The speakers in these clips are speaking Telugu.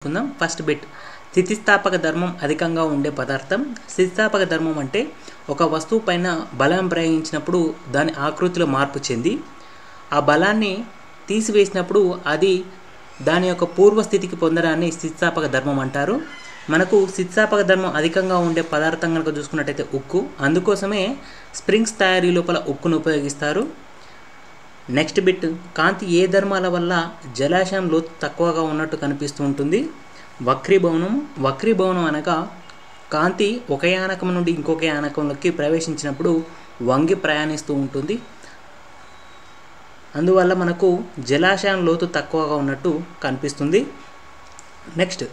చూసుకుందాం. ఫస్ట్ బిట్, స్థితిస్థాపక ధర్మం అధికంగా ఉండే పదార్థం. స్థితిస్థాపక ధర్మం అంటే ఒక వస్తువు పైన బలం ప్రయోగించినప్పుడు దాని ఆకృతిలో మార్పు చెంది ఆ బలాన్ని తీసివేసినప్పుడు అది దాని యొక్క పూర్వస్థితికి పొందడాన్ని స్థితిస్థాపక ధర్మం అంటారు. మనకు స్థితిస్థాపక ధర్మం అధికంగా ఉండే పదార్థం కనుక చూసుకున్నట్టయితే ఉక్కు. అందుకోసమే స్ప్రింగ్స్ తయారీ లోపల ఉక్కును ఉపయోగిస్తారు. నెక్స్ట్ బిట్, కాంతి ఏ ధర్మాల వల్ల జలాశయం లోతు తక్కువగా ఉన్నట్టు కనిపిస్తూ ఉంటుంది? వక్రీభవనం. వక్రీభవనం అనగా కాంతి ఒక యానకం నుండి ఇంకొక యానకంలోకి ప్రవేశించినప్పుడు వంగి ప్రయాణిస్తూ ఉంటుంది. అందువల్ల మనకు జలాశయం లోతు తక్కువగా ఉన్నట్టు కనిపిస్తుంది. నెక్స్ట్,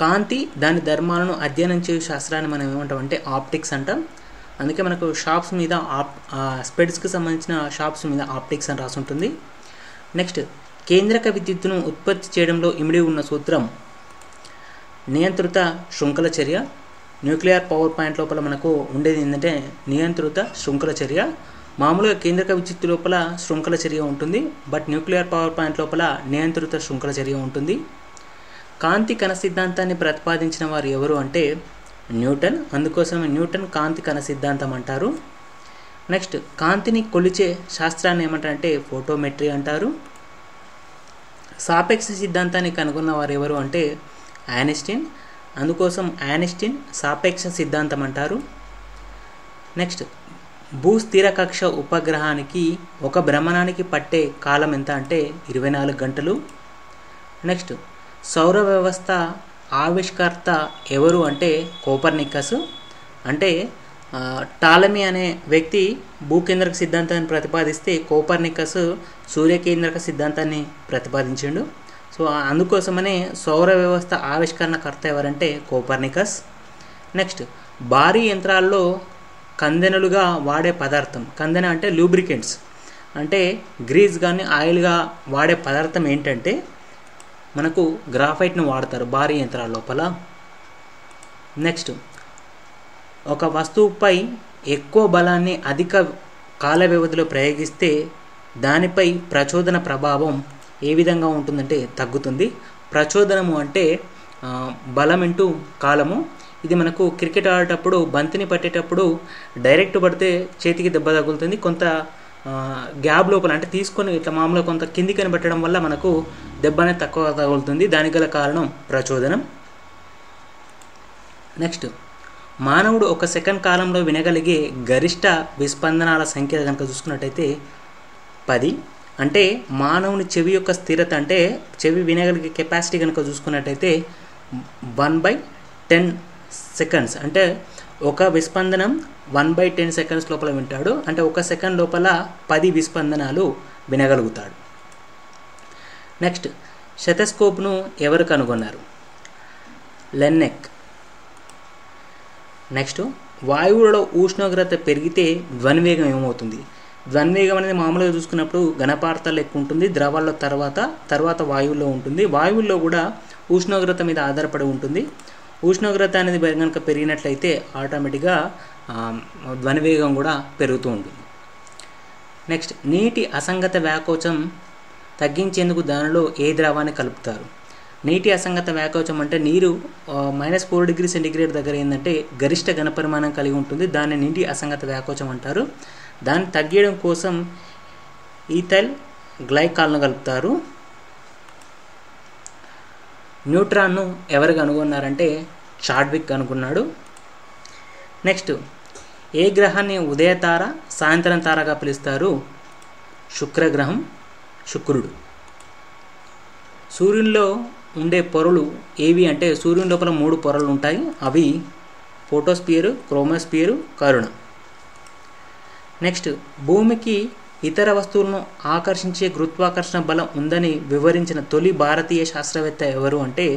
కాంతి దాని ధర్మాలను అధ్యయనం చేయు శాస్త్రాన్ని మనం ఏమంటామంటే ఆప్టిక్స్ అంటాం. అందుకే మనకు షాప్స్ మీద స్పెడ్స్కి సంబంధించిన షాప్స్ మీద ఆప్టిక్స్ అని రాసి ఉంటుంది. నెక్స్ట్, కేంద్రక విద్యుత్తును ఉత్పత్తి చేయడంలో ఇమిడి ఉన్న సూత్రం నియంత్రిత శృంఖల చర్య. న్యూక్లియర్ పవర్ ప్లాంట్ లోపల మనకు ఉండేది ఏంటంటే నియంత్రిత శృంఖల చర్య. మామూలుగా కేంద్రక విద్యుత్తు లోపల శృంఖల చర్య ఉంటుంది, బట్ న్యూక్లియర్ పవర్ ప్లాంట్ లోపల నియంత్రిత శృంఖల చర్య ఉంటుంది. కాంతి కణ సిద్ధాంతాన్ని ప్రతిపాదించిన వారు ఎవరు అంటే న్యూటన్. అందుకోసమే న్యూటన్ కాంతి కణ సిద్ధాంతం అంటారు. నెక్స్ట్, కాంతిని కొలిచే శాస్త్రాన్ని ఏమంటారంటే ఫోటోమెట్రీ అంటారు. సాపేక్ష సిద్ధాంతాన్ని కనుగొన్న వారు ఎవరు అంటే ఐన్స్టీన్. అందుకోసం ఐన్స్టీన్ సాపేక్ష సిద్ధాంతం అంటారు. నెక్స్ట్, భూస్థిర కక్ష ఉపగ్రహానికి ఒక భ్రమణానికి పట్టే కాలం ఎంత అంటే 24 గంటలు. నెక్స్ట్, సౌర వ్యవస్థ ఆవిష్కర్త ఎవరు అంటే కోపర్నికస్. అంటే టాలమీ అనే వ్యక్తి భూకేంద్రక సిద్ధాంతాన్ని ప్రతిపాదిస్తే కోపర్నికస్ సూర్యకేంద్రక సిద్ధాంతాన్ని ప్రతిపాదించాడు. సో అందుకోసమనే సౌర వ్యవస్థ ఆవిష్కరణకర్త ఎవరంటే కోపర్నికస్. నెక్స్ట్, భారీ యంత్రాల్లో కందెనలుగా వాడే పదార్థం. కందెన అంటే లూబ్రికెంట్స్, అంటే గ్రీస్ కానీ ఆయిల్గా వాడే పదార్థం ఏంటంటే మనకు గ్రాఫైట్ను వాడతారు భారీ యంత్రాల లోపల. నెక్స్ట్, ఒక వస్తువుపై ఎక్కువ బలాన్ని అధిక కాల వ్యవధిలో ప్రయోగిస్తే దానిపై ప్రచోదన ప్రభావం ఏ విధంగా ఉంటుందంటే తగ్గుతుంది. ప్రచోదనము అంటే బలం ఇంటూ కాలము. ఇది మనకు క్రికెట్ ఆడేటప్పుడు బంతిని పట్టేటప్పుడు డైరెక్ట్ పడితే చేతికి దెబ్బ తగులుతుంది. కొంత గ్యాప్ లోపల అంటే తీసుకొని ఇట్లా మామూలుగా కొంత కిందికని పెట్టడం వల్ల మనకు దెబ్బ అనేది తక్కువ తగులుతుంది. దానికి గల కారణం ప్రచోదనం. నెక్స్ట్, మానవుడు ఒక సెకండ్ కాలంలో వినగలిగే గరిష్ట విస్పందనాల సంఖ్య కనుక చూసుకున్నట్టయితే 10. అంటే మానవుని చెవి యొక్క స్థిరత అంటే చెవి వినగలిగే కెపాసిటీ కనుక చూసుకున్నట్టయితే 1/10 సెకండ్స్. అంటే ఒక విస్పందనం 1/10 సెకండ్స్ లోపల వింటాడు. అంటే ఒక సెకండ్ లోపల 10 విస్పందనాలు వినగలుగుతాడు. నెక్స్ట్, స్టెథోస్కోప్ను ఎవరు కనుగొన్నారు? లెన్నెక్. నెక్స్ట్, వాయువులలో ఉష్ణోగ్రత పెరిగితే ధ్వనివేగం ఏమవుతుంది? ధ్వనివేగం అనేది మామూలుగా చూసుకున్నప్పుడు ఘనపదార్థాలు ఎక్కువ ఉంటుంది, ద్రవాల్లో తర్వాత వాయువుల్లో ఉంటుంది. వాయువుల్లో కూడా ఉష్ణోగ్రత మీద ఆధారపడి ఉంటుంది. ఉష్ణోగ్రత అనేది కనుక పెరిగినట్లయితే ఆటోమేటిక్గా ధ్వనివేగం కూడా పెరుగుతూ ఉంటుంది. నెక్స్ట్, నీటి అసంగత వ్యాకోచం తగ్గించేందుకు దానిలో ఏ ద్రవాన్ని కలుపుతారు? నీటి అసంగత వ్యాకోచం అంటే నీరు -4 డిగ్రీ సెంటీగ్రేడ్ దగ్గర ఏంటంటే గరిష్ట ఘనపరిమాణం కలిగి ఉంటుంది. దాన్ని నీటి అసంగత వ్యాకోచం అంటారు. దాన్ని తగ్గించడం కోసం ఈథైల్ గ్లైకాల్ను కలుపుతారు. న్యూట్రాన్ను ఎవరు కనుగొన్నారంటే చాడ్విక్ కనుగొన్నాడు. నెక్స్ట్, ఏ గ్రహాన్ని ఉదయతార సాయంత్రం తారగా పిలుస్తారు? శుక్రగ్రహం, శుక్రుడు. సూర్యునిలో ఉండే పొరలు ఏవి అంటే సూర్యుని లోపల 3 పొరలు ఉంటాయి. అవి ఫోటోస్పియరు, క్రోమోస్పియరు, కరుణ. నెక్స్ట్, భూమికి ఇతర వస్తువులను ఆకర్షించే గురుత్వాకర్షణ బలం ఉందని వివరించిన తొలి భారతీయ శాస్త్రవేత్త ఎవరు అంటే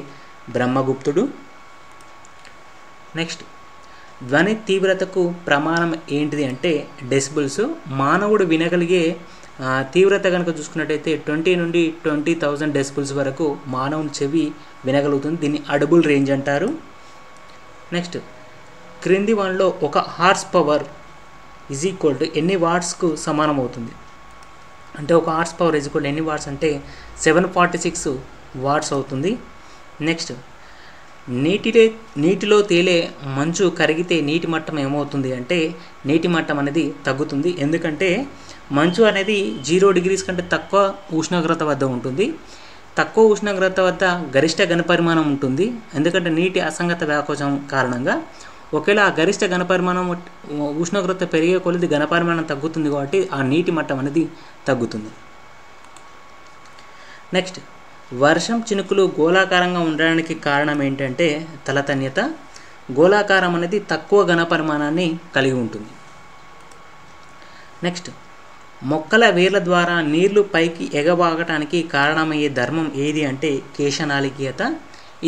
బ్రహ్మగుప్తుడు. నెక్స్ట్, ధ్వని తీవ్రతకు ప్రమాణం ఏంటిది అంటే డెసిబుల్స్. మానవుడు వినగలిగే తీవ్రత కనుక చూసుకున్నట్టయితే 20 నుండి 20,000 డెసిబుల్స్ వరకు మానవుని చెవి వినగలుగుతుంది. దీన్ని అడబుల్ రేంజ్ అంటారు. నెక్స్ట్, క్రింది వానిలో ఒక హార్స్ పవర్ ఎన్ని వాట్స్కు సమానం అవుతుంది అంటే ఒక హార్స్ పవర్ ఎన్ని వాట్స్ అంటే 746 వాట్స్ అవుతుంది. నెక్స్ట్, నీటిలో తేలే మంచు కరిగితే నీటి మట్టం ఏమవుతుంది అంటే నీటి మట్టం అనేది తగ్గుతుంది. ఎందుకంటే మంచు అనేది 0 డిగ్రీస్ కంటే తక్కువ ఉష్ణోగ్రత వద్ద ఉంటుంది. తక్కువ ఉష్ణోగ్రత వద్ద గరిష్ట ఘనపరిమాణం ఉంటుంది. ఎందుకంటే నీటి అసంగత వ్యాకోచం కారణంగా. ఒకవేళ ఆ గరిష్ట ఘనపరిమాణం ఉష్ణోగ్రత పెరిగే కొలది ఘనపరిమాణం తగ్గుతుంది కాబట్టి ఆ నీటి మట్టం అనేది తగ్గుతుంది. నెక్స్ట్, వర్షం చినుకులు గోళాకారంగా ఉండడానికి కారణం ఏంటంటే తలతన్యత. గోళాకారం అనేది తక్కువ ఘనపరిమాణాన్ని కలిగి ఉంటుంది. నెక్స్ట్, మొక్కల వేర్ల ద్వారా నీళ్లు పైకి ఎగబాగటానికి కారణమయ్యే ధర్మం ఏది అంటే కేశనాళికీయత.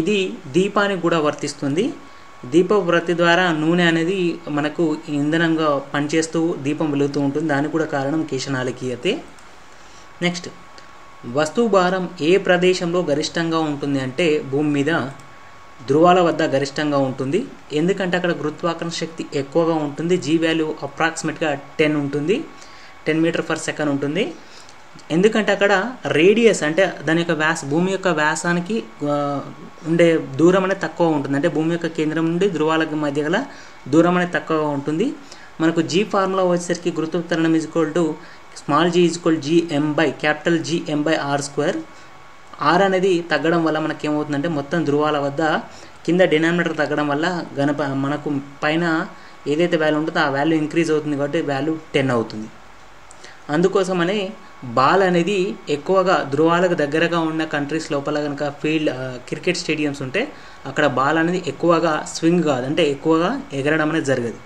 ఇది దీపానికి కూడా వర్తిస్తుంది. దీపపు వృత్తి ద్వారా నూనె అనేది మనకు ఇంధనంగా పనిచేస్తూ దీపం వెలుగుతూ ఉంటుంది. దానికి కూడా కారణం కేశనాళికీయతే. నెక్స్ట్, వస్తువు భారం ఏ ప్రదేశంలో గరిష్టంగా ఉంటుంది అంటే భూమి మీద ధ్రువాల వద్ద గరిష్టంగా ఉంటుంది. ఎందుకంటే అక్కడ గురుత్వాకర్షణ శక్తి ఎక్కువగా ఉంటుంది. జీ వాల్యూ అప్రాక్సిమేట్గా 10 ఉంటుంది, 10 మీటర్ పర్ సెకండ్ ఉంటుంది. ఎందుకంటే అక్కడ రేడియస్ అంటే దాని యొక్క భూమి యొక్క వ్యాసానికి ఉండే దూరం అనేది తక్కువ ఉంటుంది. అంటే భూమి యొక్క కేంద్రం నుండి ధ్రువాలకు మధ్య గల దూరం అనేది తక్కువగా ఉంటుంది. మనకు జీ ఫార్ములా వచ్చేసరికి గురుత్వాకర్షణ small g gm by capital GM by r². r అనేది తగ్గడం వల్ల మనకి ఏమవుతుందంటే మొత్తం ధ్రువాల వద్ద కింద డినామినేటర్ తగ్గడం వల్ల మనకు పైన ఏదైతే వాల్యూ ఉంటుందో ఆ వాల్యూ ఇంక్రీజ్ అవుతుంది కాబట్టి వాల్యూ 10 అవుతుంది. అందుకోసమని బాల్ అనేది ఎక్కువగా ధ్రువాలకు దగ్గరగా ఉన్న కంట్రీస్ లోపల కనుక క్రికెట్ స్టేడియంస్ ఉంటే అక్కడ బాల్ అనేది ఎక్కువగా స్వింగ్ కాదు, అంటే ఎక్కువగా ఎగరడం అనేది జరగదు.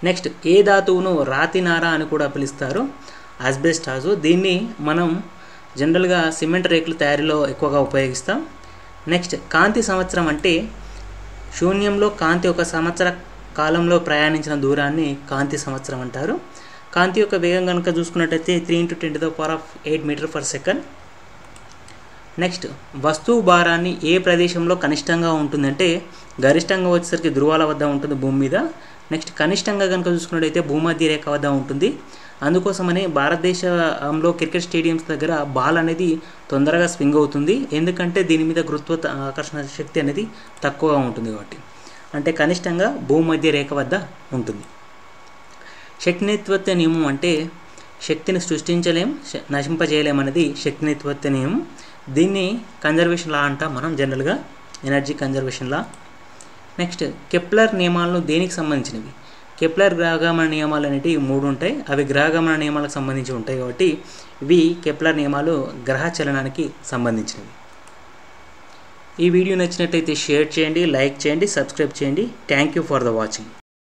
నెక్స్ట్, ఏ ధాతువును రాతినార అని కూడా పిలుస్తారు? ఆస్బెస్టాసు. దీన్ని మనం జనరల్గా సిమెంట్ రేకుల తయారీలో ఎక్కువగా ఉపయోగిస్తాం. నెక్స్ట్, కాంతి సంవత్సరం అంటే శూన్యంలో కాంతి ఒక సంవత్సర కాలంలో ప్రయాణించిన దూరాన్ని కాంతి సంవత్సరం అంటారు. కాంతి యొక్క వేగం కనుక చూసుకున్నట్టయితే 3 × 10⁸ మీటర్ పర్ సెకండ్. నెక్స్ట్, వస్తువు భారాన్ని ఏ ప్రదేశంలో కనిష్టంగా ఉంటుందంటే గరిష్టంగా వచ్చేసరికి ధ్రువాల వద్ద ఉంటుంది భూమి మీద. నెక్స్ట్, కనిష్టంగా కనుక చూసుకున్నట్టయితే భూమధ్య రేఖ వద్ద ఉంటుంది. అందుకోసమని భారతదేశంలో క్రికెట్ స్టేడియంస్ దగ్గర బాల్ అనేది తొందరగా స్వింగ్ అవుతుంది. ఎందుకంటే దీని మీద గురుత్వాకర్షణ శక్తి అనేది తక్కువగా ఉంటుంది కాబట్టి. అంటే కనిష్టంగా భూమధ్య రేఖ వద్ద ఉంటుంది. శక్తి నిత్యత్వ నియమం అంటే శక్తిని సృష్టించలేం, నశింపజేయలేం అనేది శక్తి నిత్యత్వ నియమం. దీన్ని కన్జర్వేషన్ లా అంటాం మనం జనరల్గా, ఎనర్జీ కన్జర్వేషన్ లా. నెక్స్ట్, కెప్లర్ నియమాలను దేనికి సంబంధించినవి? కెప్లర్ గ్రహగమన నియమాలు అనేటివి 3 ఉంటాయి. అవి గ్రహగమన నియమాలకు సంబంధించి ఉంటాయి కాబట్టి ఇవి కెప్లర్ నియమాలు గ్రహ చలనానికి సంబంధించినవి. ఈ వీడియో నచ్చినట్టయితే షేర్ చేయండి, లైక్ చేయండి, సబ్స్క్రైబ్ చేయండి. Thank you for the watching.